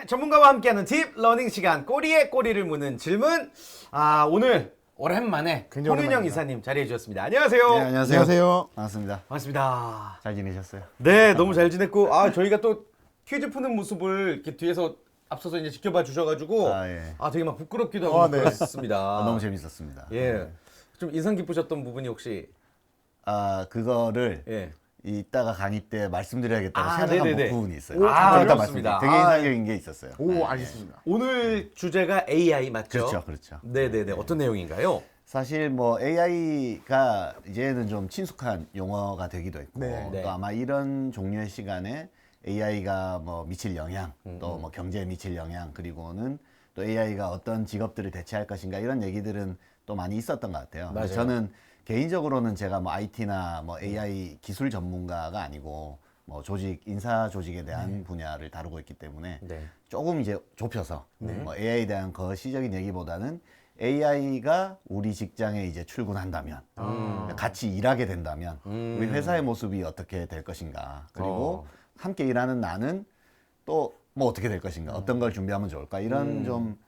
전문가와 함께하는 딥 러닝 시간 꼬리에 꼬리를 무는 질문. 오늘 오랜만에 굉장히 홍윤영 오랜만입니다. 이사님 자리해 주셨습니다. 안녕하세요. 네, 안녕하세요. 안녕하세요. 반갑습니다. 반갑습니다. 잘 지내셨어요? 네, 너무 잘 지냈고 저희가 또 퀴즈 푸는 모습을 이렇게 뒤에서 앞서서 이제 지켜봐 주셔가지고 예. 되게 막 부끄럽기도 하고 네. 그렇습니다. 너무 재밌었습니다. 예, 좀 인상 깊으셨던 부분이 혹시 그거를 예. 이따가 강의 때 말씀드려야겠다고 생각한 네네네. 부분이 있어요. 오, 좀 이따 어렵습니다. 말씀드릴게요. 되게 인상적인 게 있었어요. 오, 네, 알겠습니다. 오늘 주제가 AI 맞죠? 그렇죠. 네네네. 어떤 내용인가요? 사실 뭐 AI가 이제는 좀 친숙한 용어가 되기도 했고 네. 네. 또 아마 이런 종류의 시간에 AI가 뭐 미칠 영향, 또 뭐 경제에 미칠 영향, 그리고는 또 AI가 어떤 직업들을 대체할 것인가 이런 얘기들은 또 많이 있었던 것 같아요. 근데 맞아요. 저는 개인적으로는 제가 뭐 IT나 뭐 AI 기술 전문가가 아니고 뭐 인사 조직에 대한 분야를 다루고 있기 때문에 네. 조금 이제 좁혀서 뭐 AI에 대한 거시적인 얘기보다는 AI가 우리 직장에 이제 출근한다면 같이 일하게 된다면 우리 회사의 모습이 어떻게 될 것인가, 그리고 함께 일하는 나는 또 뭐 어떻게 될 것인가, 어떤 걸 준비하면 좋을까, 이런 좀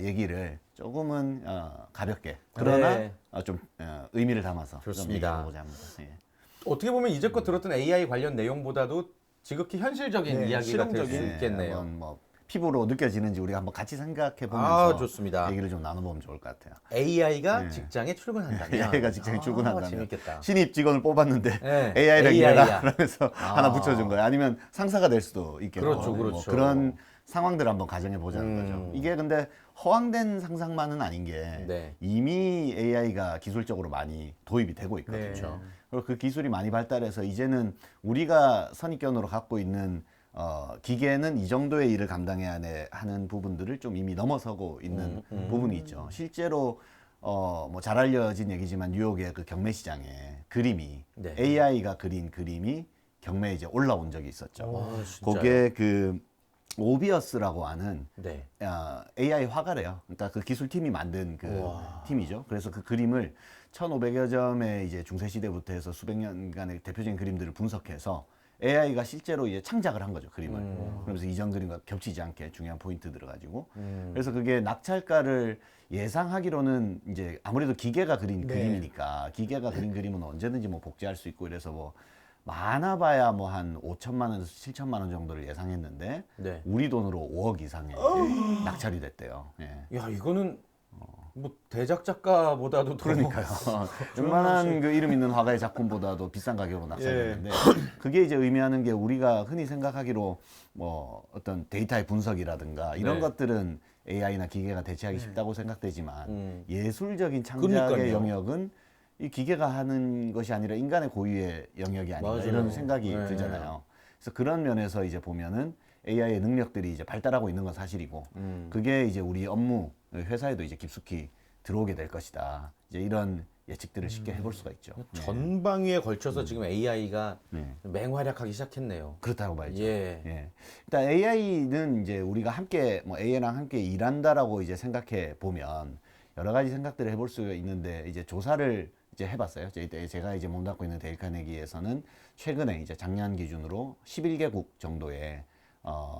얘기를 조금은 가볍게 그러나 네. 좀 의미를 담아서 좋습니다. 좀 얘기해보자 합니다. 예. 어떻게 보면 이제껏 들었던 AI 관련 내용보다도 지극히 현실적인 네, 이야기가 될 수 실용적인. 있겠네요. 한번 뭐 피부로 느껴지는지 우리가 한번 같이 생각해 보면서 좋습니다. 얘기를 좀 나눠보면 좋을 것 같아요. AI가 네. 직장에 출근한다면 AI가 직장에 출근한다면 재밌겠다. 신입 직원을 뽑았는데 네. AI를 AI 야. 일해라 그러면서 하나 붙여준 거예요. 아니면 상사가 될 수도 있겠고 그렇죠, 뭐 그렇죠. 그런 상황들을 한번 가정해 보자는 거죠. 이게 근데 허황된 상상만은 아닌 게 네. 이미 AI가 기술적으로 많이 도입이 되고 있거든요. 네. 그리고 그 기술이 많이 발달해서 이제는 우리가 선입견으로 갖고 있는 기계는 이 정도의 일을 감당해야 하는 부분들을 좀 이미 넘어서고 있는 부분이 있죠. 실제로 뭐 잘 알려진 얘기지만 뉴욕의 그 경매 시장에 그림이 네. AI가 그린 그림이 경매에 이제 올라온 적이 있었죠. 진짜요? 그게 그 오비어스라고 하는 네. AI 화가래요. 그러니까 그 기술팀이 만든 그 팀이죠. 그래서 그 그림을 1,500여 점의 이제 중세 시대부터 해서 수백 년간의 대표적인 그림들을 분석해서 AI가 실제로 이제 창작을 한 거죠, 그림을. 그러면서 이전 그림과 겹치지 않게 중요한 포인트들을 가지고. 그래서 그게 낙찰가를 예상하기로는 이제 아무래도 기계가 그린 네. 그림이니까 기계가 그린 그림은 언제든지 뭐 복제할 수 있고 이래서 뭐 많아봐야 뭐 한 5천만 원에서 7천만 원 정도를 예상했는데 네. 우리 돈으로 5억 이상의 낙찰이 됐대요. 예. 야, 이거는 뭐 대작 작가보다도 더 그러니까요. 웬만한 그 이름 있는 화가의 작품보다도 비싼 가격으로 낙찰됐는데 그게 이제 의미하는 게 우리가 흔히 생각하기로 뭐 어떤 데이터의 분석이라든가 이런 네. 것들은 AI나 기계가 대체하기 쉽다고 생각되지만 예술적인 창작의 그러니까요. 영역은 이 기계가 하는 것이 아니라 인간의 고유의 영역이 아닌가 맞아요. 이런 생각이 네. 들잖아요. 그래서 그런 면에서 이제 보면은 AI의 능력들이 이제 발달하고 있는 건 사실이고 그게 이제 우리 업무 회사에도 이제 깊숙이 들어오게 될 것이다. 이제 이런 예측들을 쉽게 해볼 수가 있죠. 네. 전방위에 걸쳐서 지금 AI가 네. 맹활약하기 시작했네요. 그렇다고 봐야죠. 예. 예. 일단 AI는 이제 우리가 함께 뭐 AI랑 함께 일한다라고 이제 생각해 보면 여러 가지 생각들을 해볼 수가 있는데 이제 조사를 이제 해봤어요. 제가 이제 몸담고 있는 데일 카네기에서는 최근에 이제 작년 기준으로 11개국 정도의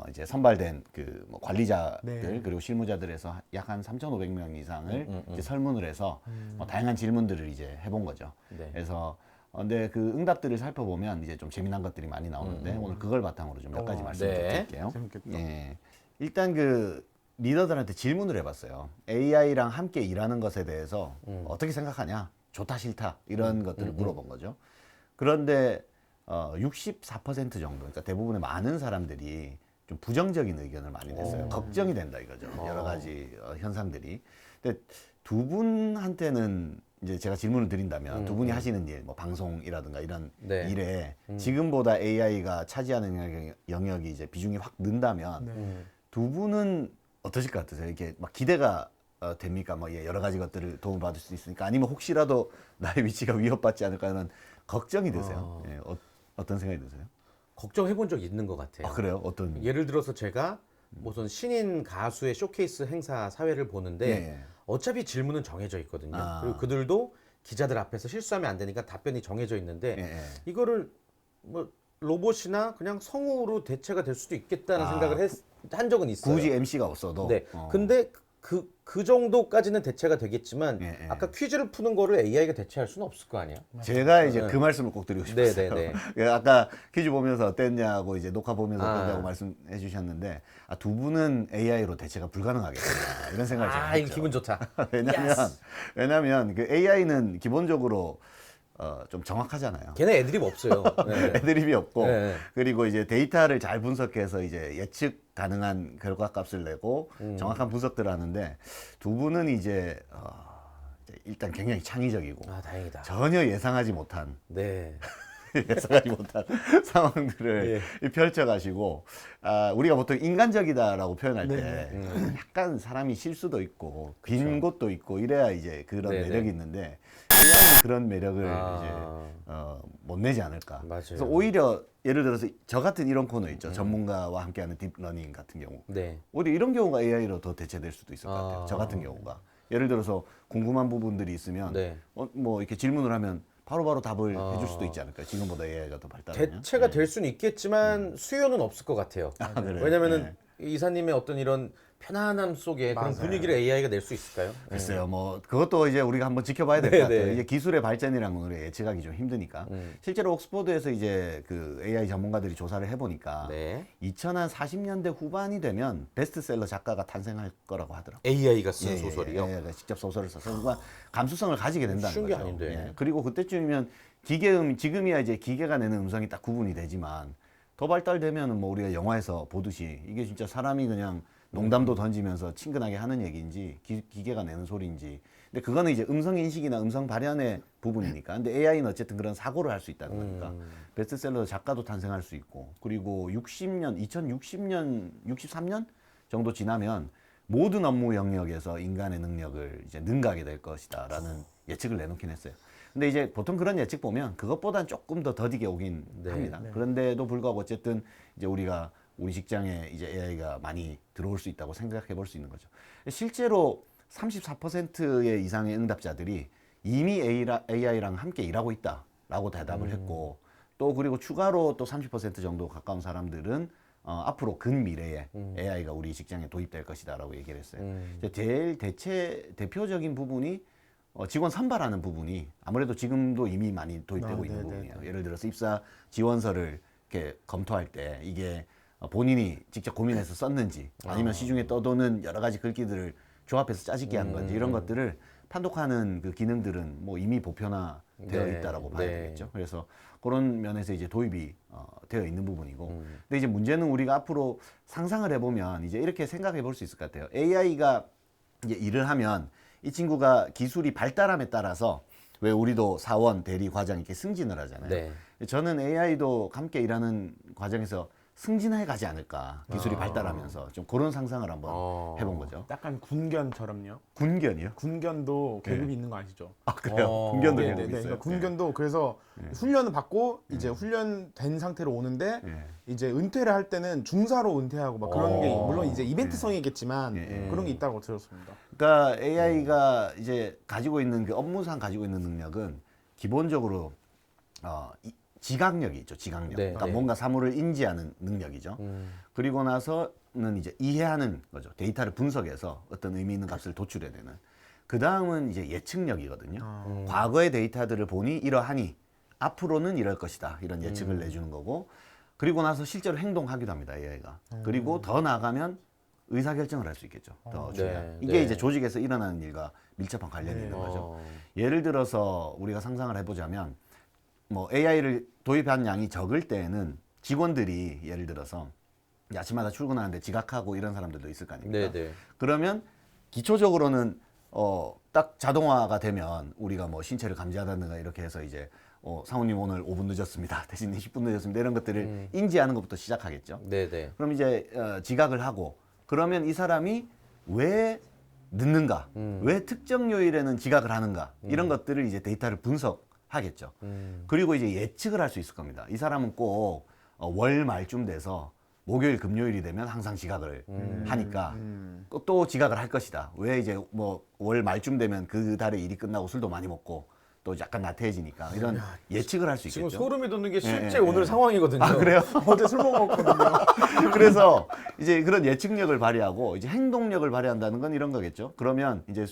이제 선발된 그 뭐 관리자들 네. 그리고 실무자들에서 약 한 3,500명 이상을 이제 설문을 해서 뭐 다양한 질문들을 이제 해본 거죠. 네. 그래서 근데 그 응답들을 살펴보면 이제 좀 재미난 것들이 많이 나오는데 오늘 그걸 바탕으로 좀 몇 가지 말씀 좀 네. 드릴게요. 재밌겠다. 예. 일단 그 리더들한테 질문을 해봤어요. AI랑 함께 일하는 것에 대해서 어떻게 생각하냐? 좋다 싫다 이런 것들을 물어본 거죠. 그런데 64% 정도, 그러니까 대부분의 많은 사람들이 좀 부정적인 의견을 많이 냈어요. 걱정이 된다 이거죠. 여러 가지 현상들이. 근데 두 분한테는 이제 제가 질문을 드린다면 두 분이 하시는 일, 뭐 방송이라든가 이런 네. 일에 지금보다 AI가 차지하는 영역이 이제 비중이 확 는다면 두 분은 어떠실 것 같으세요? 이렇게 막 기대가 됩니까? 뭐 여러 가지 것들을 도움을 받을 수 있으니까 아니면 혹시라도 나의 위치가 위협받지 않을까 하는 걱정이 되세요? 예, 어떤 생각이 드세요? 걱정해 본 적 있는 것 같아요. 아 그래요? 어떤? 예를 들어서 제가 무슨 신인 가수의 쇼케이스 행사 사회를 보는데 예. 어차피 질문은 정해져 있거든요. 아. 그리고 그들도 기자들 앞에서 실수하면 안 되니까 답변이 정해져 있는데 예, 예. 이거를 뭐 로봇이나 그냥 성우로 대체가 될 수도 있겠다는 아, 생각을 한 적은 있어요. 굳이 MC가 없어도. 네. 근데 그 정도까지는 대체가 되겠지만 예, 예. 아까 퀴즈를 푸는 거를 AI가 대체할 수는 없을 거 아니야. 제가 이제 그 말씀을 꼭 드리고 싶었어요. 네. 예, 아까 퀴즈 보면서 어땠냐고 이제 녹화 보면서 어땠냐고 아. 말씀해 주셨는데 두 분은 AI로 대체가 불가능하겠다 이런 생각을 제가 이거 했죠. 기분 좋다. 왜냐면 그 AI는 기본적으로 좀 정확하잖아요. 걔네 애드립 없어요. 네. 애드립이 없고 네. 그리고 이제 데이터를 잘 분석해서 이제 예측 가능한 결과값을 내고 정확한 분석들을 하는데 두 분은 이제 일단 굉장히 창의적이고 다행이다. 전혀 예상하지 못한 네. 예상하지 못한 상황들을 펼쳐가시고 우리가 보통 인간적이다라고 표현할 때 약간 사람이 실수도 있고 빈 곳도 있고 이래야 이제 그런 네네. 매력이 있는데 AI는 그런 매력을 이제 못 내지 않을까. 맞아요. 그래서 오히려 예를 들어서 저 같은 이런 코너 있죠. 전문가와 함께하는 딥러닝 같은 경우. 네. 오히려 이런 경우가 AI로 더 대체될 수도 있을 것 같아요. 저 같은 경우가. 예를 들어서 궁금한 부분들이 있으면 네. 뭐 이렇게 질문을 하면 바로바로 답을 해줄 수도 있지 않을까요? 지금보다 AI가 더 발달하면. 대체가 될 수는 있겠지만 수요는 없을 것 같아요. 그래요? 왜냐면은 이사님의 어떤 이런 편안함 속에 그런 분위기를 AI가 낼 수 있을까요? 글쎄요, 뭐 그것도 이제 우리가 한번 지켜봐야 될 것 네, 같아요. 네. 이제 기술의 발전이라는 건 우리가 예측하기 좀 힘드니까. 실제로 옥스퍼드에서 이제 그 AI 전문가들이 조사를 해보니까 네. 2040년대 후반이 되면 베스트셀러 작가가 탄생할 거라고 하더라고요. AI가 쓴 소설이요? 예, 직접 소설을 써서 그러니까 감수성을 가지게 된다는 쉬운 게 거죠. 아닌데. 예, 그리고 그때쯤이면 지금이야 이제 기계가 내는 음성이 딱 구분이 되지만 더 발달되면은 뭐 우리가 영화에서 보듯이 이게 진짜 사람이 그냥 농담도 던지면서 친근하게 하는 얘기인지 기계가 내는 소리인지. 근데 그거는 이제 음성 인식이나 음성 발현의 부분이니까. 근데 AI는 어쨌든 그런 사고를 할 수 있다는 거니까. 베스트셀러 작가도 탄생할 수 있고. 그리고 2063년 정도 지나면 모든 업무 영역에서 인간의 능력을 이제 능가하게 될 것이다라는 예측을 내놓긴 했어요. 근데 이제 보통 그런 예측 보면 그것보단 조금 더 더디게 오긴 합니다. 그런데도 불구하고 어쨌든 이제 우리 직장에 이제 AI가 많이 들어올 수 있다고 생각해 볼 수 있는 거죠. 실제로 34%의 이상의 응답자들이 이미 AI랑 함께 일하고 있다라고 대답을 했고, 또 그리고 추가로 또 30% 정도 가까운 사람들은 앞으로 근미래에 AI가 우리 직장에 도입될 것이다라고 얘기를 했어요. 제일 대표적인 부분이 직원 선발하는 부분이 아무래도 지금도 이미 많이 도입되고 있는 부분이에요. 예를 들어서 입사 지원서를 이렇게 검토할 때 이게 본인이 직접 고민해서 썼는지 아니면 시중에 떠도는 여러 가지 글귀들을 조합해서 짜집기 한 건지 이런 것들을 판독하는 그 기능들은 뭐 이미 보편화되어 있다라고 봐야 되겠죠. 그래서 그런 면에서 이제 도입이 되어 있는 부분이고, 근데 이제 문제는 우리가 앞으로 상상을 해보면 이제 이렇게 생각해 볼 수 있을 것 같아요. AI가 이제 일을 하면 이 친구가 기술이 발달함에 따라서 왜 우리도 사원, 대리, 과장 이렇게 승진을 하잖아요. 네. 저는 AI도 함께 일하는 과정에서 승진해 가지 않을까. 기술이 발달하면서 좀 그런 상상을 한번 해본 거죠. 약간 군견처럼요. 군견이요? 군견도 계급이 있는 거 아시죠? 아 그래요? 군견도 네, 계급 있어요. 그러니까 군견도 그래서 훈련을 받고 이제 훈련된 상태로 오는데 이제 은퇴를 할 때는 중사로 은퇴하고 막 그런 게 물론 이제 이벤트성이겠지만 그런 게 있다고 들었습니다. 그러니까 AI가 이제 가지고 있는 그 업무상 가지고 있는 능력은 기본적으로 지각력이 있죠. 지각력. 네, 그러니까 네. 뭔가 사물을 인지하는 능력이죠. 그리고 나서는 이제 이해하는 거죠. 데이터를 분석해서 어떤 의미 있는 값을 도출해내는. 그 다음은 이제 예측력이거든요. 과거의 데이터들을 보니 이러하니 앞으로는 이럴 것이다. 이런 예측을 내주는 거고. 그리고 나서 실제로 행동하기도 합니다. AI가. 그리고 더 나아가면 의사결정을 할 수 있겠죠. 더 중요한. 네, 이게 네. 이제 조직에서 일어나는 일과 밀접한 관련이 있는 거죠. 예를 들어서 우리가 상상을 해보자면 뭐 AI를 도입한 양이 적을 때에는 직원들이 예를 들어서 아침마다 출근하는데 지각하고 이런 사람들도 있을 거 아닙니까? 네. 그러면 기초적으로는 딱 자동화가 되면 우리가 뭐 신체를 감지하다든가 이렇게 해서 이제 사모님 오늘 5분 늦었습니다. 대신 10분 늦었습니다. 이런 것들을 인지하는 것부터 시작하겠죠. 네. 그럼 이제 지각을 하고 그러면 이 사람이 왜 늦는가? 왜 특정 요일에는 지각을 하는가? 이런 것들을 이제 데이터를 분석하겠죠. 그리고 이제 예측을 할 수 있을 겁니다. 이 사람은 꼭 월 말쯤 돼서 목요일, 금요일이 되면 항상 지각을 하니까 또 지각을 할 것이다. 왜 이제 뭐 월 말쯤 되면 그 달에 일이 끝나고 술도 많이 먹고 또 약간 나태해지니까 이런 예측을 할 수 지금 있겠죠. 소름이 돋는 게 실제 예, 오늘 상황이거든요. 아, 그래요? 어제 술 먹었거든요. 그래서 이제 그런 예측력을 발휘하고 이제 행동력을 발휘한다는 건 이런 거겠죠. 그러면 이제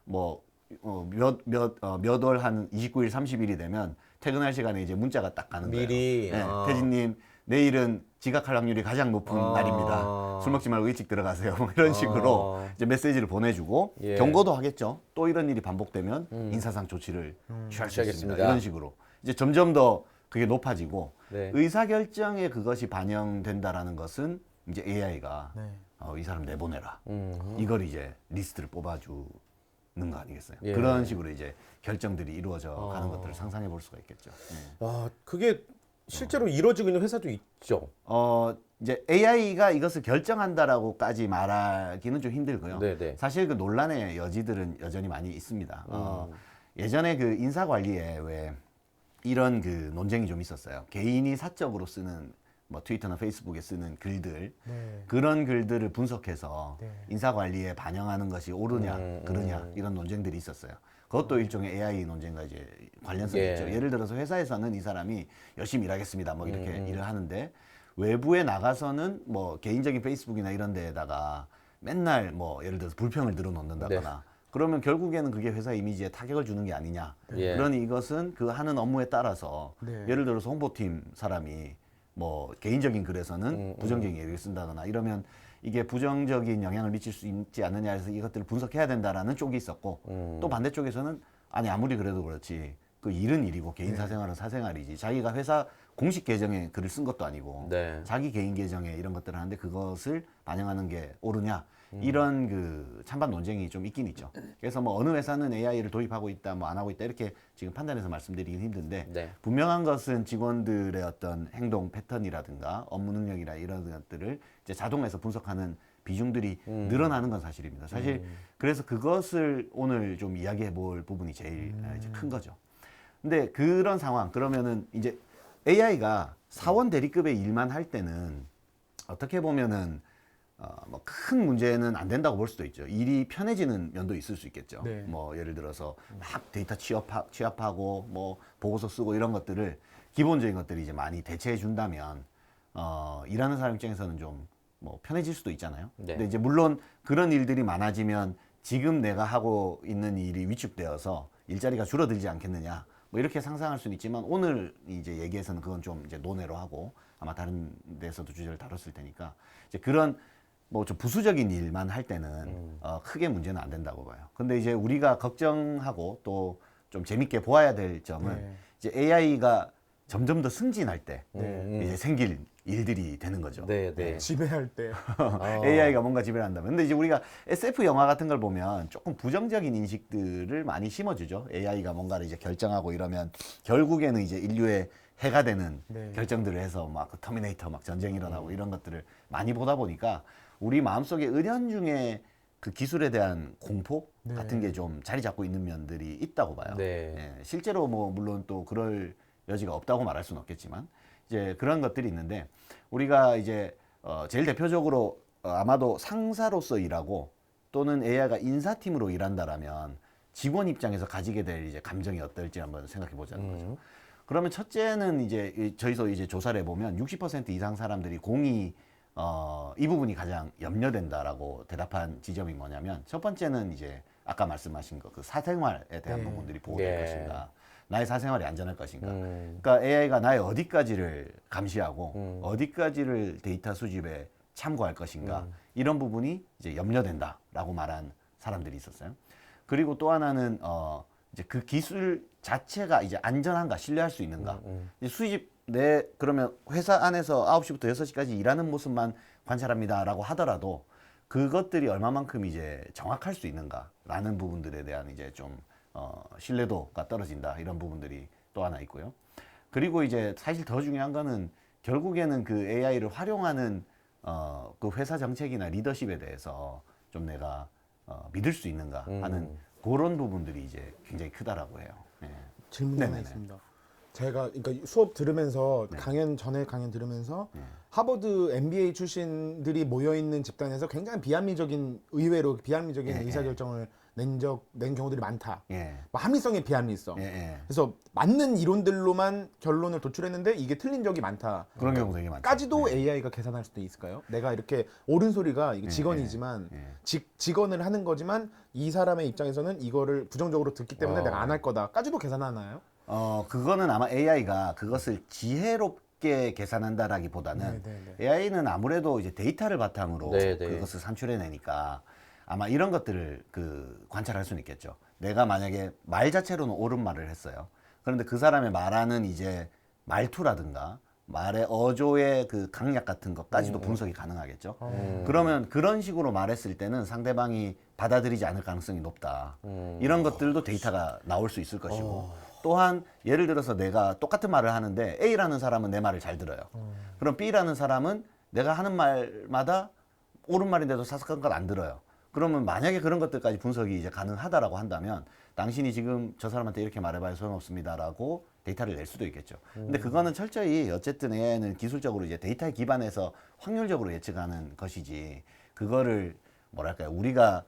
뭐 몇 월 한 29일, 30일이 되면 퇴근할 시간에 이제 문자가 딱 가는 거예요. 미리, 네, 아. 태진님 내일은 지각할 확률이 가장 높은 아. 날입니다. 술 먹지 말고 일찍 들어가세요. 뭐 이런 식으로 이제 메시지를 보내주고 예. 경고도 하겠죠. 또 이런 일이 반복되면 인사상 조치를 취할 수 있습니다. 취하겠습니다. 이런 식으로 이제 점점 더 그게 높아지고 네. 의사결정에 그것이 반영된다라는 것은 이제 AI가 네. 이 사람 내보내라. 이걸 이제 리스트를 뽑아주는 거 아니겠어요? 예. 그런 식으로 이제 결정들이 이루어져 가는 것들을 상상해 볼 수가 있겠죠. 예. 와, 그게 실제로 이루어지고 있는 회사도 있죠. 이제 AI가 이것을 결정한다라고까지 말하기는 좀 힘들고요. 네네. 사실 그 논란의 여지들은 여전히 많이 있습니다. 예전에 그 인사 관리에 왜 이런 그 논쟁이 좀 있었어요. 개인이 사적으로 쓰는 뭐 트위터나 페이스북에 쓰는 글들 네. 그런 글들을 분석해서 네. 인사 관리에 반영하는 것이 옳으냐 그르냐 이런 논쟁들이 있었어요. 그것도 일종의 AI 논쟁과 이제 관련성이 예. 있죠. 예를 들어서 회사에서는 이 사람이 열심히 일하겠습니다. 뭐 이렇게 일을 하는데 외부에 나가서는 뭐 개인적인 페이스북이나 이런 데에다가 맨날 뭐 예를 들어서 불평을 늘어놓는다거나 그러면 결국에는 그게 회사 이미지에 타격을 주는 게 아니냐. 예. 그러니 이것은 그 하는 업무에 따라서 네. 예를 들어서 홍보팀 사람이 뭐 개인적인 글에서는 부정적인 얘기를 쓴다거나 이러면 이게 부정적인 영향을 미칠 수 있지 않느냐 해서 이것들을 분석해야 된다라는 쪽이 있었고 또 반대쪽에서는 아니 아무리 그래도 그렇지 그 일은 일이고 개인 사생활은 사생활이지 자기가 회사 공식 계정에 글을 쓴 것도 아니고 네. 자기 개인 계정에 이런 것들을 하는데 그것을 반영하는 게 옳으냐 이런 그 찬반 논쟁이 좀 있긴 있죠. 그래서 뭐 어느 회사는 AI를 도입하고 있다 뭐 안 하고 있다 이렇게 지금 판단해서 말씀드리긴 힘든데 네. 분명한 것은 직원들의 어떤 행동 패턴이라든가 업무 능력이라 이런 것들을 이제 자동에서 분석하는 비중들이 늘어나는 건 사실입니다. 사실 그래서 그것을 오늘 좀 이야기해 볼 부분이 제일 이제 큰 거죠. 근데 그런 상황 그러면은 이제 AI가 사원 대리급의 일만 할 때는 어떻게 보면은 뭐 큰 문제는 안 된다고 볼 수도 있죠. 일이 편해지는 면도 있을 수 있겠죠. 네. 뭐 예를 들어서 막 데이터 취합하고 뭐 보고서 쓰고 이런 것들을 기본적인 것들이 이제 많이 대체해 준다면 일하는 사람 입장에서는 좀 뭐 편해질 수도 있잖아요. 네. 근데 이제 물론 그런 일들이 많아지면 지금 내가 하고 있는 일이 위축되어서 일자리가 줄어들지 않겠느냐. 뭐 이렇게 상상할 수는 있지만 오늘 이제 얘기에서는 그건 좀 이제 논외로 하고 아마 다른 데서도 주제를 다뤘을 테니까 이제 그런 뭐 좀 부수적인 일만 할 때는 크게 문제는 안 된다고 봐요. 근데 이제 우리가 걱정하고 또 좀 재밌게 보아야 될 점은 네. 이제 AI가 점점 더 승진할 때 네. 이제 생길 일들이 되는 거죠. 네, 네. 지배할 때. AI가 뭔가 지배를 한다면. 근데 이제 우리가 SF 영화 같은 걸 보면 조금 부정적인 인식들을 많이 심어주죠. AI가 뭔가를 이제 결정하고 이러면 결국에는 이제 인류의 해가 되는 네. 결정들을 해서 막 그 터미네이터 막 전쟁이 일어나고 이런 것들을 많이 보다 보니까 우리 마음속에 은연중에 그 기술에 대한 공포 네. 같은 게 좀 자리 잡고 있는 면들이 있다고 봐요. 네. 예, 실제로 뭐 물론 또 그럴 여지가 없다고 말할 수는 없겠지만 이제 그런 것들이 있는데 우리가 이제 제일 대표적으로 아마도 상사로서 일하고 또는 AI가 인사팀으로 일한다라면 직원 입장에서 가지게 될 이제 감정이 어떨지 한번 생각해 보자는 거죠. 그러면 첫째는 이제 저희서 이제 조사를 해보면 60% 이상 사람들이 공이 이 부분이 가장 염려된다라고 대답한 지점이 뭐냐면 첫 번째는 이제 아까 말씀하신 거 그 사생활에 대한 부분들이 보호될 네. 것인가 나의 사생활이 안전할 것인가 그러니까 AI가 나의 어디까지를 감시하고 어디까지를 데이터 수집에 참고할 것인가 이런 부분이 이제 염려된다라고 말한 사람들이 있었어요. 그리고 또 하나는 이제 그 기술 자체가 이제 안전한가 신뢰할 수 있는가 이제 수집 그러면 회사 안에서 9시부터 6시까지 일하는 모습만 관찰합니다라고 하더라도 그것들이 얼마만큼 이제 정확할 수 있는가라는 부분들에 대한 이제 좀 신뢰도가 떨어진다 이런 부분들이 또 하나 있고요. 그리고 이제 사실 더 중요한 거는 결국에는 그 AI를 활용하는 그 회사 정책이나 리더십에 대해서 좀 내가 믿을 수 있는가 하는 그런 부분들이 이제 굉장히 크다라고 해요. 예. 질문 하나 네네네. 있습니다. 제가 그러니까 수업 들으면서 강연 전에 강연 들으면서 하버드 MBA 출신들이 모여 있는 집단에서 굉장히 비합리적인 의외로 비합리적인 예, 의사결정을 낸 경우들이 많다. 예. 뭐 합리성의 비합리성. 예, 예. 그래서 맞는 이론들로만 결론을 도출했는데 이게 틀린 적이 많다. 그런 경우 되게 많죠. 까지도 AI가 계산할 수도 있을까요? 내가 이렇게 옳은 소리가 이게 직원이지만 예. 직원을 하는 거지만 이 사람의 입장에서는 이거를 부정적으로 듣기 때문에 내가 안 할 거다. 까지도 계산하나요? 그거는 아마 AI가 그것을 지혜롭게 계산한다라기보다는 AI는 아무래도 이제 데이터를 바탕으로 네, 네. 그것을 산출해내니까 아마 이런 것들을 관찰할 수는 있겠죠. 내가 만약에 말 자체로는 옳은 말을 했어요. 그런데 그 사람의 말하는 이제 말투라든가 말의 어조의 그 강약 같은 것까지도 분석이 가능하겠죠. 그러면 그런 식으로 말했을 때는 상대방이 받아들이지 않을 가능성이 높다. 이런 것들도 데이터가 나올 수 있을 것이고 또한 예를 들어서 내가 똑같은 말을 하는데 A라는 사람은 내 말을 잘 들어요. 그럼 B라는 사람은 내가 하는 말마다 옳은 말인데도 사석한 걸 안 들어요. 그러면 만약에 그런 것들까지 분석이 이제 가능하다라고 한다면 당신이 지금 저 사람한테 이렇게 말해봐야 소용없습니다라고 데이터를 낼 수도 있겠죠. 근데 그거는 철저히 어쨌든 AI는 기술적으로 이제 데이터에 기반해서 확률적으로 예측하는 것이지 그거를 뭐랄까요 우리가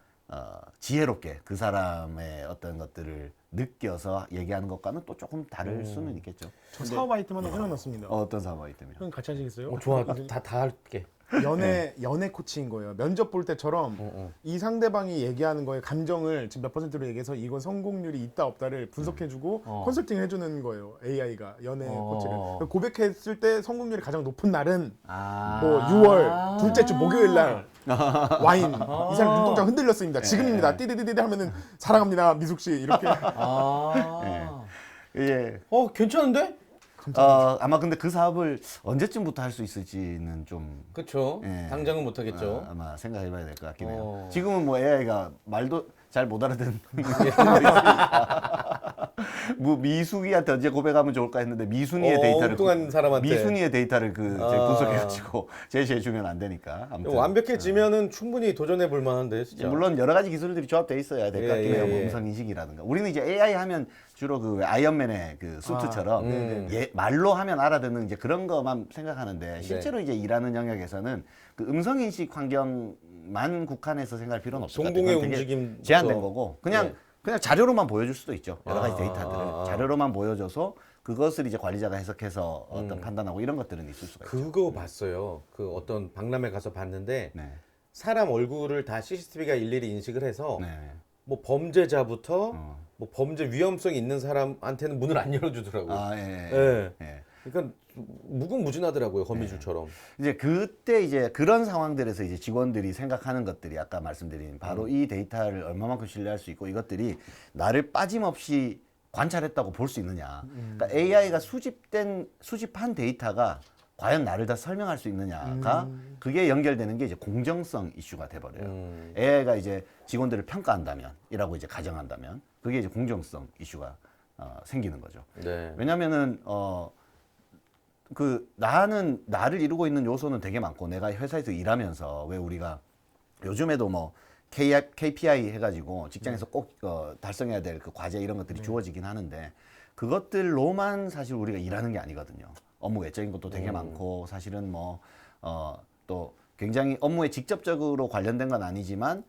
지혜롭게 그 사람의 어떤 것들을 느껴서 얘기하는 것과는 또 조금 다를 수는 있겠죠. 저 사업 아이템 하나 생각났습니다. 어떤 사업 아이템이요? 형 같이 하시겠어요? 좋아. 다 할게. 연애 코치인 거예요. 면접 볼 때처럼 이 상대방이 얘기하는 거에 감정을 지금 몇 퍼센트로 얘기해서 이건 성공률이 있다 없다를 분석해주고 컨설팅 해주는 거예요. AI가 연애 코치를 고백했을 때 성공률이 가장 높은 날은 뭐 6월 둘째 주 목요일 날 와인 이 사람 눈동자 흔들렸습니다. 지금입니다. 띠디디디 하면은 사랑합니다 미숙 씨 이렇게 예. 괜찮은데? 아마 근데 그 사업을 언제쯤부터 할 수 있을지는 좀 그렇죠. 예. 당장은 못 하겠죠. 아마 생각해봐야 될 것 같긴 해요. 어. 지금은 뭐 AI가 말도 잘 못 알아듣는 뭐 미숙이한테 언제 고백하면 좋을까 했는데 미순이의 데이터를 엉뚱한 사람한테. 미순이의 데이터를 제분석해가지고 제시해주면 안 되니까. 아무튼 완벽해지면은 충분히 도전해 볼 만한데 진짜. 물론 여러 가지 기술들이 조합돼 있어야 될 것 같긴 해요. 뭐 예. 음성 인식이라든가. 우리는 이제 AI 하면 주로 그 아이언맨의 그 수트처럼 말로 하면 알아듣는 이제 그런 것만 생각하는데 실제로 이제 일하는 영역에서는 그 음성 인식 환경만 국한해서 생각할 필요는 없을 것 같아요. 동공의 그건 되게 움직임 제한된 거고 그냥 자료로만 보여줄 수도 있죠. 여러 가지 아. 데이터들을 자료로만 보여줘서 그것을 이제 관리자가 해석해서 어떤 판단하고 이런 것들은 있을 수가 있죠. 그거 봤어요. 그 어떤 박람회 가서 봤는데 네. 사람 얼굴을 다 CCTV가 일일이 인식을 해서 네. 뭐 범죄자부터 뭐 범죄 위험성이 있는 사람한테는 문을 안 열어주더라고요. 아, 예. 예. 예. 그러니까 무궁무진하더라고요 거미줄처럼. 이제 그때 이제 그런 상황들에서 이제 직원들이 생각하는 것들이 아까 말씀드린 바로 이 데이터를 얼마만큼 신뢰할 수 있고 이것들이 나를 빠짐없이 관찰했다고 볼 수 있느냐. 그러니까 AI가 수집한 데이터가 과연 나를 다 설명할 수 있느냐가 그게 연결되는 게 이제 공정성 이슈가 돼버려요. AI가 이제 직원들을 평가한다면이라고 이제 가정한다면 그게 이제 공정성 이슈가 생기는 거죠. 네. 왜냐면은 나를 이루고 있는 요소는 되게 많고 내가 회사에서 일하면서 왜 우리가 요즘에도 뭐 KPI 해가지고 직장에서 꼭 달성해야 될 그 과제 이런 것들이 주어지긴 하는데 그것들로만 사실 우리가 일하는 게 아니거든요. 업무 외적인 것도 되게 많고 사실은 또 굉장히 업무에 직접적으로 관련된 건 아니지만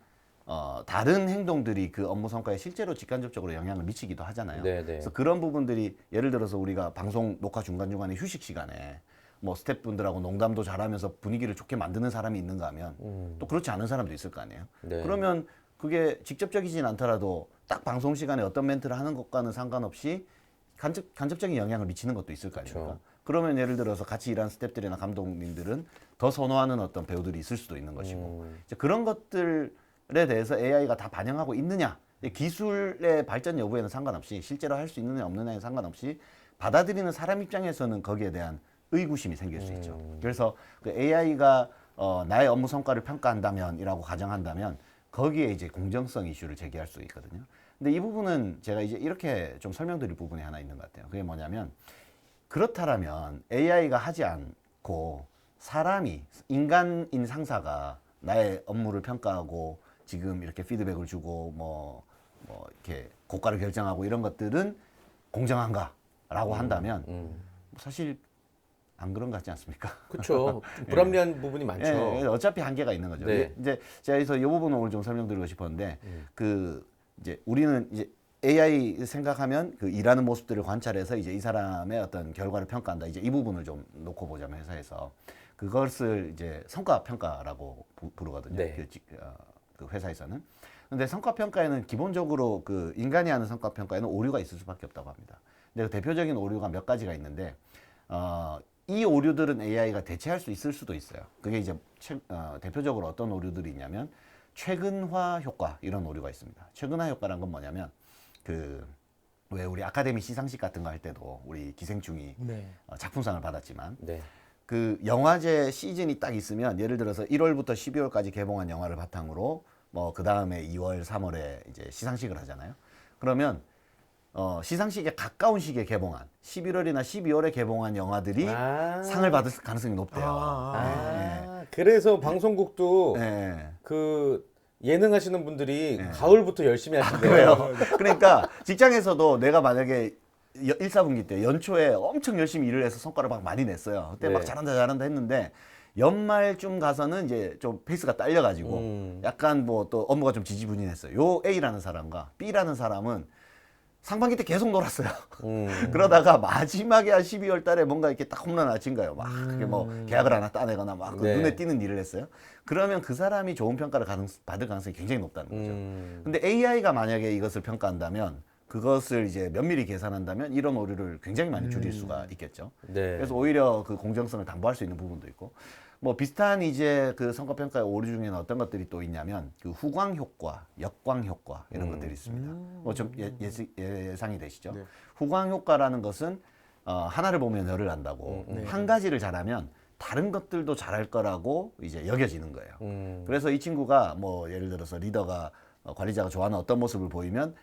다른 행동들이 그 업무 성과에 실제로 직간접적으로 영향을 미치기도 하잖아요. 네네. 그래서 그런 부분들이 예를 들어서 우리가 방송 녹화 중간중간에 휴식 시간에 뭐 스태프분들하고 농담도 잘하면서 분위기를 좋게 만드는 사람이 있는가 하면 또 그렇지 않은 사람도 있을 거 아니에요. 네. 그러면 그게 직접적이진 않더라도 딱 방송 시간에 어떤 멘트를 하는 것과는 상관없이 간접적인 영향을 미치는 것도 있을 거 아닙니까? 그렇죠. 그러면 예를 들어서 같이 일하는 스태프들이나 감독님들은 더 선호하는 어떤 배우들이 있을 수도 있는 것이고 이제 그런 것들에 대해서 AI가 다 반영하고 있느냐 기술의 발전 여부에는 상관없이 실제로 할 수 있느냐 없느냐에 상관없이 받아들이는 사람 입장에서는 거기에 대한 의구심이 생길 수 있죠. 그래서 그 AI가 나의 업무 성과를 평가한다면이라고 가정한다면 거기에 이제 공정성 이슈를 제기할 수 있거든요. 근데 이 부분은 제가 이제 이렇게 좀 설명드릴 부분이 하나 있는 것 같아요. 그게 뭐냐면 그렇다라면 AI가 하지 않고 사람이 인간인 상사가 나의 업무를 평가하고 지금 이렇게 피드백을 주고 뭐 이렇게 고가를 결정하고 이런 것들은 공정한가라고 한다면 사실 안 그런 것 같지 않습니까? 그렇죠. 불합리한 부분이 많죠. 예, 어차피 한계가 있는 거죠. 네. 이제 제가 여기서 이 부분을 오늘 좀 설명드리고 싶었는데 그 이제 우리는 이제 AI 생각하면 그 일하는 모습들을 관찰해서 이제 이 사람의 어떤 결과를 평가한다. 이제 이 부분을 좀 놓고 보자면 회사에서 그것을 이제 성과 평가라고 부르거든요. 네. 그 회사에서는. 근데 성과 평가에는 기본적으로 그 인간이 하는 성과 평가에는 오류가 있을 수밖에 없다고 합니다. 근데 그 대표적인 오류가 몇 가지가 있는데 이 오류들은 AI가 대체할 수 있을 수도 있어요. 그게 이제 대표적으로 어떤 오류들이 있냐면 최근화 효과 이런 오류가 있습니다. 최근화 효과란 건 뭐냐면 그 왜 우리 아카데미 시상식 같은 거 할 때도 우리 기생충이 네. 작품상을 받았지만 네. 그 영화제 시즌이 딱 있으면 예를 들어서 1월부터 12월까지 개봉한 영화를 바탕으로 뭐 그 다음에 2월, 3월에 이제 시상식을 하잖아요. 그러면 시상식에 가까운 시기에 개봉한 11월이나 12월에 개봉한 영화들이 상을 받을 가능성이 높대요. 그래서 방송국도 네. 그 예능 하시는 분들이 가을부터 열심히 하신대요. 그래요. 그러니까 직장에서도 내가 만약에 1, 4분기 때 연초에 엄청 열심히 일을 해서 성과를 막 많이 냈어요. 그때 네. 막 잘한다 했는데 연말쯤 가서는 이제 좀 페이스가 딸려가지고 약간 뭐 또 업무가 좀 지지부진했어요. 요 A라는 사람과 B라는 사람은 상반기 때 계속 놀았어요. 그러다가 마지막에 한 12월 달에 뭔가 이렇게 딱 홈런 하나 친 거예요. 막 그게 뭐 계약을 하나 따내거나 막 그 네. 눈에 띄는 일을 했어요. 그러면 그 사람이 좋은 평가를 받을 가능성이 굉장히 높다는 거죠. 근데 AI가 만약에 이것을 평가한다면 그것을 이제 면밀히 계산한다면 이런 오류를 굉장히 많이 줄일 수가 있겠죠. 네. 그래서 오히려 그 공정성을 담보할 수 있는 부분도 있고 뭐 비슷한 이제 그 성과 평가의 오류 중에는 어떤 것들이 또 있냐면 그 후광 효과, 역광 효과 이런 것들이 있습니다. 뭐 좀 예상이 되시죠? 네. 후광 효과라는 것은 하나를 보면 열을 안다고 한 가지를 잘하면 다른 것들도 잘할 거라고 이제 여겨지는 거예요. 그래서 이 친구가 뭐 예를 들어서 리더가 관리자가 좋아하는 어떤 모습을 보이면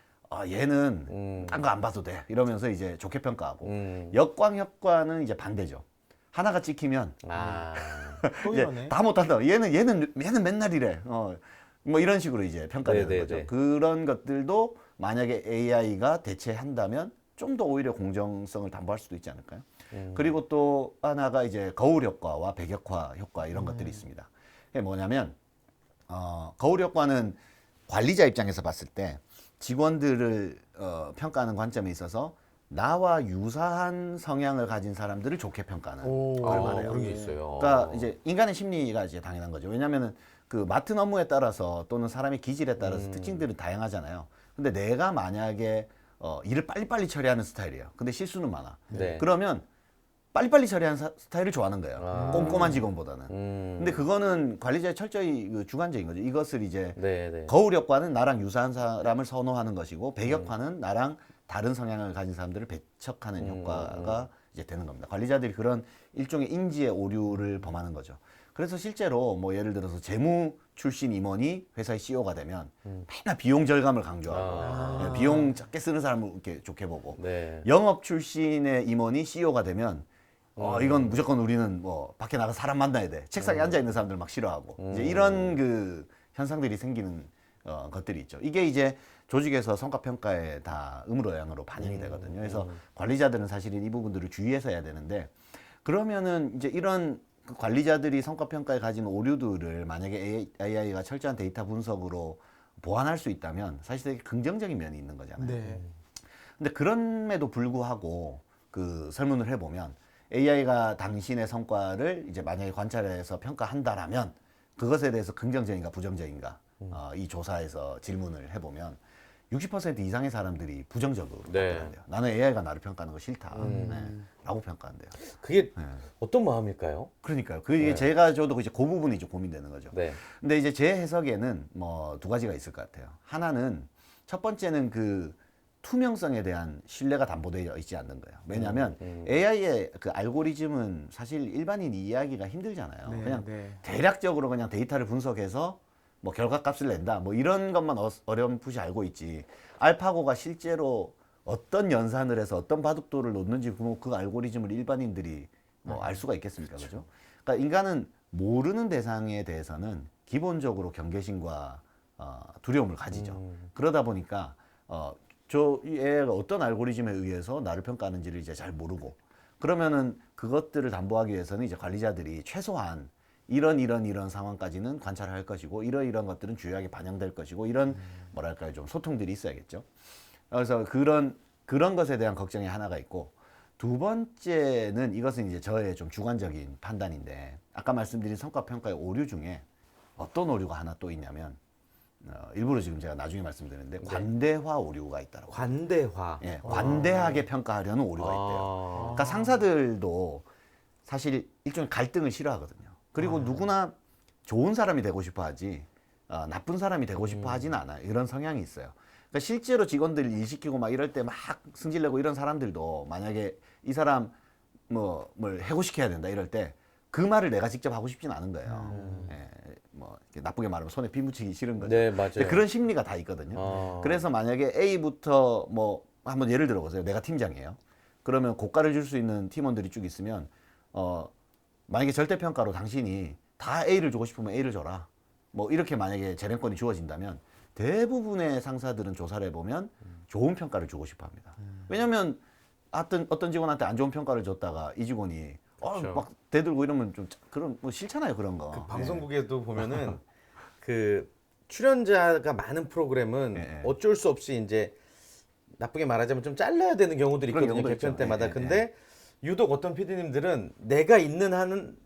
얘는 딴 거 안 봐도 돼 이러면서 이제 좋게 평가하고 역광 효과는 이제 반대죠. 하나가 찍히면 또 이제 이러네. 다 못한다. 얘는 맨날 이래. 뭐 이런 식으로 이제 평가되는 네네네. 거죠. 그런 것들도 만약에 AI가 대체한다면 좀 더 오히려 공정성을 담보할 수도 있지 않을까요? 그리고 또 하나가 이제 거울 효과와 백역화 효과 이런 것들이 있습니다. 그게 뭐냐면 거울 효과는 관리자 입장에서 봤을 때 직원들을 평가하는 관점에 있어서 나와 유사한 성향을 가진 사람들을 좋게 평가하는 걸 말해요. 그런 게 있어요. 그러니까 이제 인간의 심리가 이제 당연한 거죠. 왜냐하면은 그 맡은 업무에 따라서 또는 사람의 기질에 따라서 특징들은 다양하잖아요. 근데 내가 만약에 일을 빨리빨리 처리하는 스타일이에요. 근데 실수는 많아. 네. 그러면 빨리빨리 처리하는 스타일을 좋아하는 거예요. 꼼꼼한 직원보다는. 근데 그거는 관리자의 철저히 그 주관적인 거죠. 이것을 이제 네. 거울 효과는 나랑 유사한 사람을 선호하는 것이고 백역화는 나랑 다른 성향을 가진 사람들을 배척하는 효과가 이제 되는 겁니다. 관리자들이 그런 일종의 인지의 오류를 범하는 거죠. 그래서 실제로 뭐 예를 들어서 재무 출신 임원이 회사의 CEO가 되면 맨날 비용 절감을 강조하고 비용 적게 쓰는 사람을 이렇게 좋게 보고 네. 영업 출신의 임원이 CEO가 되면 이건 무조건 우리는 뭐 밖에 나가 사람 만나야 돼. 책상에 앉아 있는 사람들 막 싫어하고 이제 이런 그 현상들이 생기는 것들이 있죠. 이게 이제 조직에서 성과 평가에 다 의무로양으로 반영이 되거든요. 그래서 관리자들은 사실은 이 부분들을 주의해서 해야 되는데 그러면은 이제 이런 그 관리자들이 성과 평가에 가진 오류들을 만약에 AI가 철저한 데이터 분석으로 보완할 수 있다면 사실 되게 긍정적인 면이 있는 거잖아요. 네. 근데 그럼에도 불구하고 그 설문을 해보면 AI가 당신의 성과를 이제 만약에 관찰해서 평가한다라면 그것에 대해서 긍정적인가 부정적인가 이 조사에서 질문을 해보면 60% 이상의 사람들이 부정적으로 네. 답변한대요. 나는 AI가 나를 평가하는 거 싫다. 라고 평가한대요. 그게 네. 어떤 마음일까요? 그러니까요. 그게 제가 저도 이제 그 부분이 좀 고민되는 거죠. 네. 근데 이제 제 해석에는 뭐 두 가지가 있을 것 같아요. 하나는 첫 번째는 그 투명성에 대한 신뢰가 담보되어 있지 않는 거예요. 왜냐하면 AI의 그 알고리즘은 사실 일반인이 이해하기가 힘들잖아요. 네, 그냥 네. 대략적으로 그냥 데이터를 분석해서 뭐 결과값을 낸다. 뭐 이런 것만 어렴풋이 알고 있지. 알파고가 실제로 어떤 연산을 해서 어떤 바둑도를 놓는지 그 알고리즘을 일반인들이 뭐 알 수가 있겠습니까? 그죠? 그러니까 인간은 모르는 대상에 대해서는 기본적으로 경계심과 두려움을 가지죠. 그러다 보니까 저 애가 어떤 알고리즘에 의해서 나를 평가하는지를 이제 잘 모르고 그러면은 그것들을 담보하기 위해서는 이제 관리자들이 최소한 이런 상황까지는 관찰을 할 것이고 이런 것들은 주요하게 반영될 것이고 이런 뭐랄까요 좀 소통들이 있어야겠죠. 그래서 그런 것에 대한 걱정이 하나가 있고 두 번째는 이것은 이제 저의 좀 주관적인 판단인데 아까 말씀드린 성과평가의 오류 중에 어떤 오류가 하나 또 있냐면 일부러 지금 제가 나중에 말씀드리는데 관대화 오류가 있다라고. 관대화. 예, 관대하게 평가하려는 오류가 있대요. 그러니까 상사들도 사실 일종의 갈등을 싫어하거든요. 그리고 누구나 좋은 사람이 되고 싶어 하지 나쁜 사람이 되고 싶어 하진 않아요. 이런 성향이 있어요. 그러니까 실제로 직원들 일 시키고 막 이럴 때 막 승질내고 이런 사람들도 만약에 이 사람 뭘 해고시켜야 된다 이럴 때 그 말을 내가 직접 하고 싶진 않은 거예요. 예, 뭐 이렇게 나쁘게 말하면 손에 피 묻히기 싫은 거죠. 네, 맞아요. 그런 심리가 다 있거든요. 그래서 만약에 A부터 뭐 한번 예를 들어 보세요. 내가 팀장이에요. 그러면 고가를 줄 수 있는 팀원들이 쭉 있으면 만약에 절대평가로 당신이 다 A를 주고 싶으면 A를 줘라. 뭐 이렇게 만약에 재량권이 주어진다면 대부분의 상사들은 조사를 해보면 좋은 평가를 주고 싶어 합니다. 왜냐면 어떤 직원한테 안 좋은 평가를 줬다가 이 직원이 그렇죠. 막 대들고 이러면 좀 그런 뭐 싫잖아요 그런 거. 그 방송국에도 보면은 그 출연자가 많은 프로그램은 예. 어쩔 수 없이 이제 나쁘게 말하자면 좀 잘라야 되는 경우들이 그런 있거든요. 경우도 개편 있죠. 때마다. 예, 예, 근데 유독 어떤 PD님들은 내가 있는 한은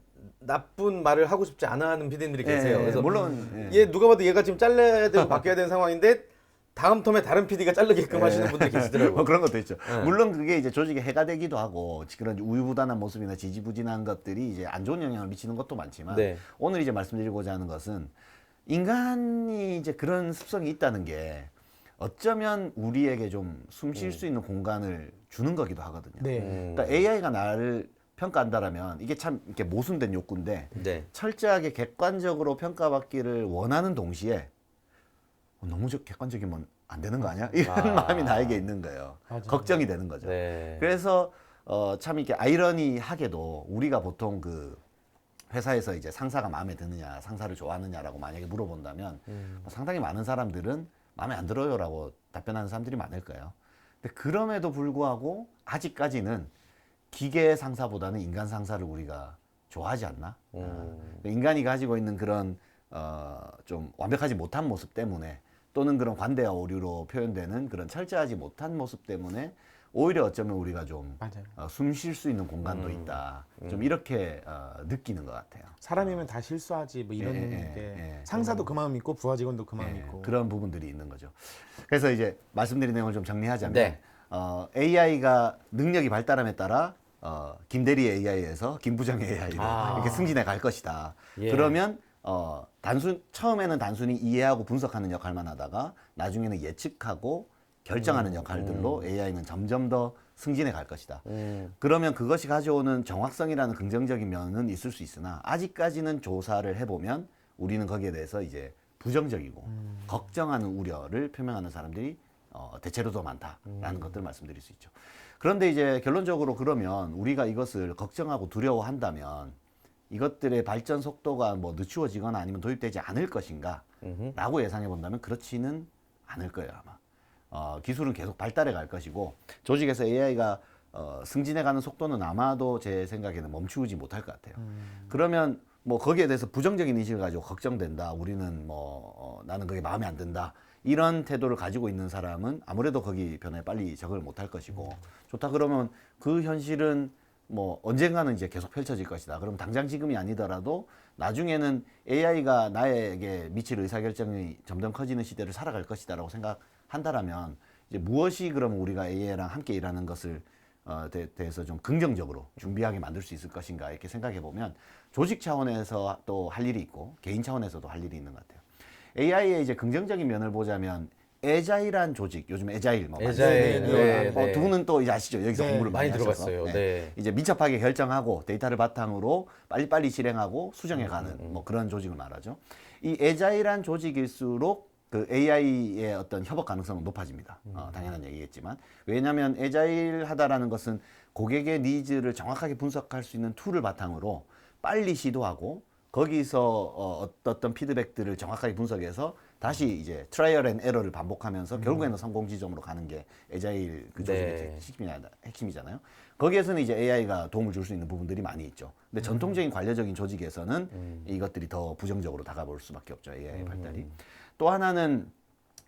나쁜 말을 하고 싶지 않아 하는 PD님들이 계세요. 그래서 물론 얘 누가 봐도 얘가 지금 잘라야 되고 바뀌어야 되는 상황인데 다음 텀에 다른 PD가 자르게끔 하시는 분들이 계시더라고요. 뭐 그런 것도 있죠. 네. 물론 그게 이제 조직에 해가 되기도 하고 그런 우유부단한 모습이나 지지부진한 것들이 이제 안 좋은 영향을 미치는 것도 많지만 네. 오늘 이제 말씀드리고자 하는 것은 인간이 이제 그런 습성이 있다는 게 어쩌면 우리에게 좀 숨 쉴 수 있는 공간을 주는 거기도 하거든요. 네. 그러니까 AI가 나를 평가한다라면 이게 참 이렇게 모순된 욕구인데 네. 철저하게 객관적으로 평가받기를 원하는 동시에 너무 객관적이면 안 되는 거 아니야? 이런 마음이 나에게 있는 거예요. 맞아요. 걱정이 되는 거죠. 네. 그래서 참 이렇게 아이러니하게도 우리가 보통 그 회사에서 이제 상사가 마음에 드느냐, 상사를 좋아하느냐라고 만약에 물어본다면 뭐 상당히 많은 사람들은 마음에 안 들어요라고 답변하는 사람들이 많을 거예요. 근데 그럼에도 불구하고 아직까지는 기계 상사보다는 인간 상사를 우리가 좋아하지 않나? 인간이 가지고 있는 그런 좀 완벽하지 못한 모습 때문에 또는 그런 관대와 오류로 표현되는 그런 철저하지 못한 모습 때문에 오히려 어쩌면 우리가 좀 숨 쉴 수 있는 공간도 있다. 좀 이렇게 느끼는 것 같아요. 사람이면 다 실수하지 뭐 이런 게 상사도 그 마음 있고 부하 직원도 그 마음 있고 그런 부분들이 있는 거죠. 그래서 이제 말씀드린 내용을 좀 정리하자면 네. AI가 능력이 발달함에 따라 김대리 AI에서 김부장 AI로 이렇게 승진해 갈 것이다. 예. 그러면 처음에는 단순히 이해하고 분석하는 역할만 하다가 나중에는 예측하고 결정하는 역할들로 AI는 점점 더 승진해 갈 것이다. 그러면 그것이 가져오는 정확성이라는 긍정적인 면은 있을 수 있으나 아직까지는 조사를 해보면 우리는 거기에 대해서 이제 부정적이고 걱정하는 우려를 표명하는 사람들이 대체로 더 많다라는 것들을 말씀드릴 수 있죠. 그런데 이제 결론적으로 그러면 우리가 이것을 걱정하고 두려워한다면 이것들의 발전 속도가 뭐 늦추어지거나 아니면 도입되지 않을 것인가 라고 예상해 본다면 그렇지는 않을 거예요 아마. 기술은 계속 발달해 갈 것이고 조직에서 AI가 승진해 가는 속도는 아마도 제 생각에는 멈추지 못할 것 같아요. 그러면 뭐 거기에 대해서 부정적인 인식을 가지고 걱정된다. 우리는 나는 그게 마음에 안 든다. 이런 태도를 가지고 있는 사람은 아무래도 거기 변화에 빨리 적응을 못할 것이고 좋다 그러면 그 현실은 뭐 언젠가는 이제 계속 펼쳐질 것이다. 그럼 당장 지금이 아니더라도 나중에는 AI가 나에게 미칠 의사결정이 점점 커지는 시대를 살아갈 것이다라고 생각한다라면 이제 무엇이 그럼 우리가 AI랑 함께 일하는 것을 대해서 좀 긍정적으로 준비하게 만들 수 있을 것인가 이렇게 생각해 보면 조직 차원에서 또 할 일이 있고 개인 차원에서도 할 일이 있는 것 같아요. AI의 이제 긍정적인 면을 보자면 에자일한 조직, 요즘 에자일 뭐 에자일, 네. 두 분은 또 이제 아시죠? 여기서 공부를 많이 하셔서. 들어봤어요. 네. 이제 민첩하게 결정하고 데이터를 바탕으로 빨리빨리 실행하고 수정해가는 뭐 그런 조직을 말하죠. 이 에자일한 조직일수록 그 AI의 어떤 협업 가능성은 높아집니다. 당연한 얘기겠지만 왜냐하면 에자일하다라는 것은 고객의 니즈를 정확하게 분석할 수 있는 툴을 바탕으로 빨리 시도하고 거기서 어떤 피드백들을 정확하게 분석해서 다시 이제 트라이얼 앤 에러를 반복하면서 결국에는 성공 지점으로 가는 게 애자일 그 조직의 네. 핵심이잖아요. 거기에서는 이제 AI가 도움을 줄 수 있는 부분들이 많이 있죠. 근데 전통적인 관료적인 조직에서는 이것들이 더 부정적으로 다가올 수밖에 없죠. AI 발달이. 또 하나는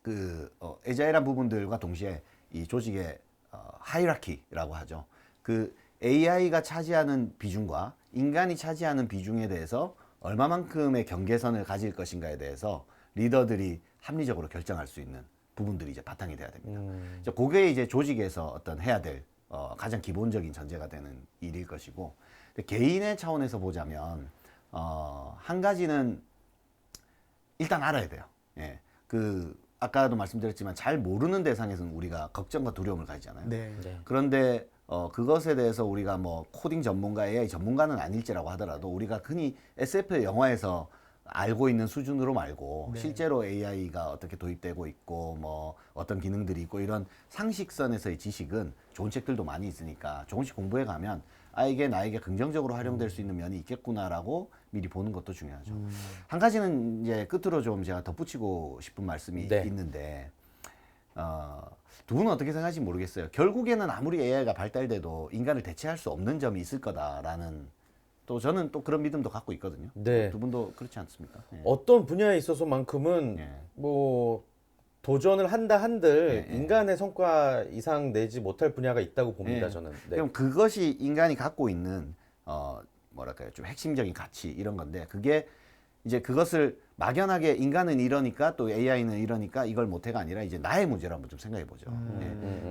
그 애자일한 부분들과 동시에 이 조직의 하이라키라고 하죠. 그 AI가 차지하는 비중과 인간이 차지하는 비중에 대해서 얼마만큼의 경계선을 가질 것인가에 대해서 리더들이 합리적으로 결정할 수 있는 부분들이 이제 바탕이 돼야 됩니다. 그게 이제 조직에서 어떤 해야 될 가장 기본적인 전제가 되는 일일 것이고, 근데 개인의 차원에서 보자면 한 가지는 일단 알아야 돼요. 예, 그 아까도 말씀드렸지만 잘 모르는 대상에서는 우리가 걱정과 두려움을 가지잖아요. 네. 네. 그런데 그것에 대해서 우리가 뭐 코딩 전문가, AI 전문가는 아닐지라고 하더라도 우리가 흔히 SF 영화에서 알고 있는 수준으로 말고 네. 실제로 AI가 어떻게 도입되고 있고 뭐 어떤 기능들이 있고 이런 상식선에서의 지식은 좋은 책들도 많이 있으니까 조금씩 공부해 가면 아 이게 나에게 긍정적으로 활용될 수 있는 면이 있겠구나라고 미리 보는 것도 중요하죠. 한 가지는 이제 끝으로 좀 제가 덧붙이고 싶은 말씀이 네. 있는데 두 분은 어떻게 생각하실지 모르겠어요. 결국에는 아무리 AI가 발달돼도 인간을 대체할 수 없는 점이 있을 거다라는 또 저는 또 그런 믿음도 갖고 있거든요. 네. 두 분도 그렇지 않습니까? 예. 어떤 분야에 있어서만큼은 예. 뭐 도전을 한다 한들 예. 인간의 성과 이상 내지 못할 분야가 있다고 봅니다. 예. 저는. 네. 그럼 그것이 인간이 갖고 있는 뭐랄까요, 좀 핵심적인 가치 이런 건데 그게 이제 그것을 막연하게 인간은 이러니까 또 AI는 이러니까 이걸 못해가 아니라 이제 나의 문제를 한번 좀 생각해 보죠.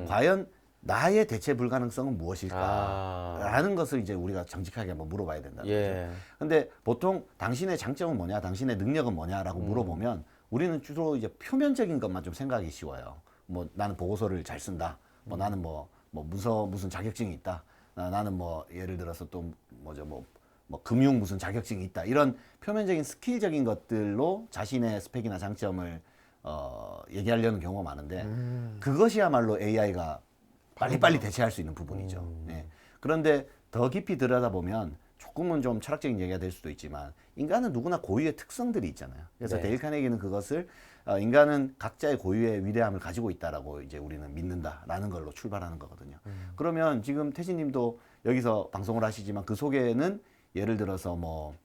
과연 나의 대체 불가능성은 무엇일까라는 것을 이제 우리가 정직하게 한번 물어봐야 된다는 예. 거죠. 근데 보통 당신의 장점은 뭐냐, 당신의 능력은 뭐냐라고 물어보면 우리는 주로 이제 표면적인 것만 좀 생각하기 쉬워요. 뭐 나는 보고서를 잘 쓴다. 뭐 나는 뭐 무슨 자격증이 있다. 나는 뭐 예를 들어서 또 뭐죠 뭐 금융 무슨 자격증이 있다. 이런 표면적인 스킬적인 것들로 자신의 스펙이나 장점을 얘기하려는 경우가 많은데 그것이야말로 AI가 빨리빨리 대체할 수 있는 부분이죠. 네. 그런데 더 깊이 들여다보면 조금은 좀 철학적인 얘기가 될 수도 있지만 인간은 누구나 고유의 특성들이 있잖아요. 그래서 네. 데일 카네기는 그것을 인간은 각자의 고유의 위대함을 가지고 있다라고 이제 우리는 믿는다라는 걸로 출발하는 거거든요. 그러면 지금 태진님도 여기서 방송을 하시지만 그 속에는 예를 들어서 뭐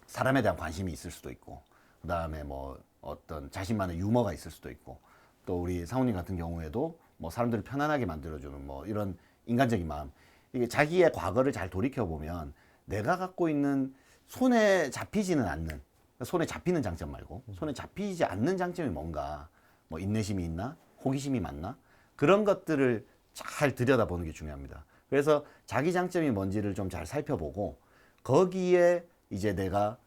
사람에 대한 관심이 있을 수도 있고, 그 다음에 뭐 어떤 자신만의 유머가 있을 수도 있고, 또 우리 상우님 같은 경우에도 뭐 사람들을 편안하게 만들어주는 뭐 이런 인간적인 마음, 이게 자기의 과거를 잘 돌이켜 보면 내가 갖고 있는 손에 잡히지는 않는, 손에 잡히는 장점 말고 손에 잡히지 않는 장점이 뭔가, 뭐 인내심이 있나, 호기심이 많나, 그런 것들을 잘 들여다보는 게 중요합니다. 그래서 자기 장점이 뭔지를 좀 잘 살펴보고 거기에 이제 내가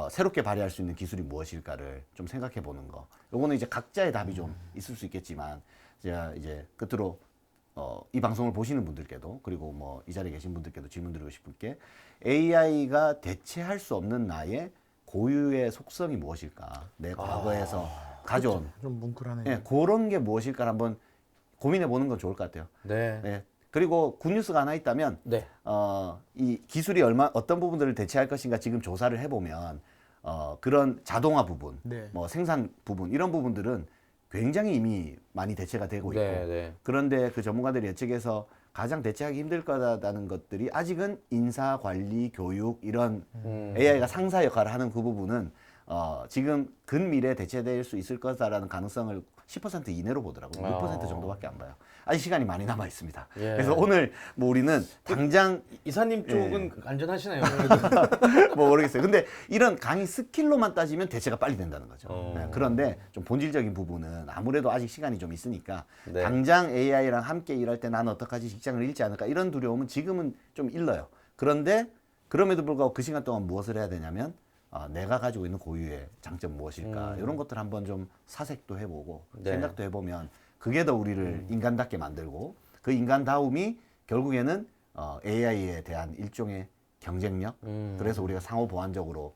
새롭게 발휘할 수 있는 기술이 무엇일까를 좀 생각해 보는 거. 요거는 이제 각자의 답이 좀 있을 수 있겠지만 제가 이제 끝으로 이 방송을 보시는 분들께도 그리고 뭐 이 자리에 계신 분들께도 질문 드리고 싶은 게 AI가 대체할 수 없는 나의 고유의 속성이 무엇일까? 내 과거에서 가져온 좀 뭉클하네요. 예, 그런 게 무엇일까 한번 고민해 보는 건 좋을 것 같아요. 네. 예. 그리고 굿뉴스가 하나 있다면 네. 이 기술이 어떤 부분들을 대체할 것인가 지금 조사를 해보면 그런 자동화 부분, 네. 뭐 생산 부분 이런 부분들은 굉장히 이미 많이 대체가 되고 있고 네, 네. 그런데 그 전문가들이 예측해서 가장 대체하기 힘들 거다라는 것들이 아직은 인사, 관리, 교육 이런 AI가 상사 역할을 하는 그 부분은 지금 근미래에 대체될 수 있을 거다라는 가능성을 10% 이내로 보더라고요. 6% 정도밖에 안 봐요. 아직 시간이 많이 남아 있습니다. 예. 그래서 오늘 뭐 우리는 당장 이사님 쪽은 안전하시나요? 뭐 모르겠어요. 근데 이런 강의 스킬로만 따지면 대체가 빨리 된다는 거죠. 네, 그런데 좀 본질적인 부분은 아무래도 아직 시간이 좀 있으니까 네. 당장 AI랑 함께 일할 때 나는 어떡하지 직장을 잃지 않을까 이런 두려움은 지금은 좀 일러요. 그런데 그럼에도 불구하고 그 시간 동안 무엇을 해야 되냐면 내가 가지고 있는 고유의 장점 무엇일까 이런 것들 한번 좀 사색도 해보고 네. 생각도 해보면 그게 더 우리를 인간답게 만들고 그 인간다움이 결국에는 AI에 대한 일종의 경쟁력 그래서 우리가 상호 보완적으로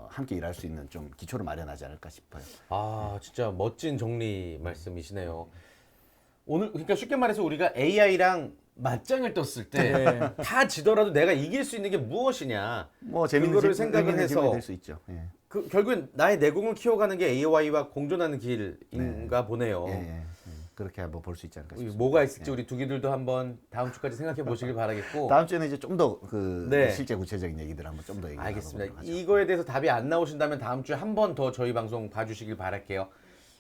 함께 일할 수 있는 좀 기초를 마련하지 않을까 싶어요. 아, 진짜 멋진 정리 말씀이시네요. 오늘 그러니까 쉽게 말해서 우리가 AI랑 맞짱을 떴을 때 다 지더라도 내가 이길 수 있는 게 무엇이냐? 뭐 재밌는 그거를 질문, 생각을 의미 있는 질문이 해서 될 수 있죠. 예. 결국엔 나의 내공을 키워가는 게 AI와 공존하는 길인가 보네요. 예, 예. 그렇게 한번 볼 수 있지 않을까 싶습니다. 뭐가 있을지 우리 두기들도 한번 다음 주까지 생각해 보시길 바라겠고. 다음 주에는 이제 좀 더 그 네. 실제 구체적인 얘기들 한번 좀 더 얘기해 알겠습니다. 보도록 하죠. 이거에 대해서 답이 안 나오신다면 다음 주에 한 번 더 저희 방송 봐주시길 바랄게요.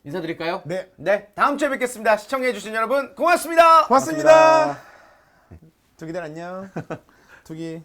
인사드릴까요? 네. 네, 다음 주에 뵙겠습니다. 시청해주신 여러분 고맙습니다. 고맙습니다. 두기들 안녕. 두기.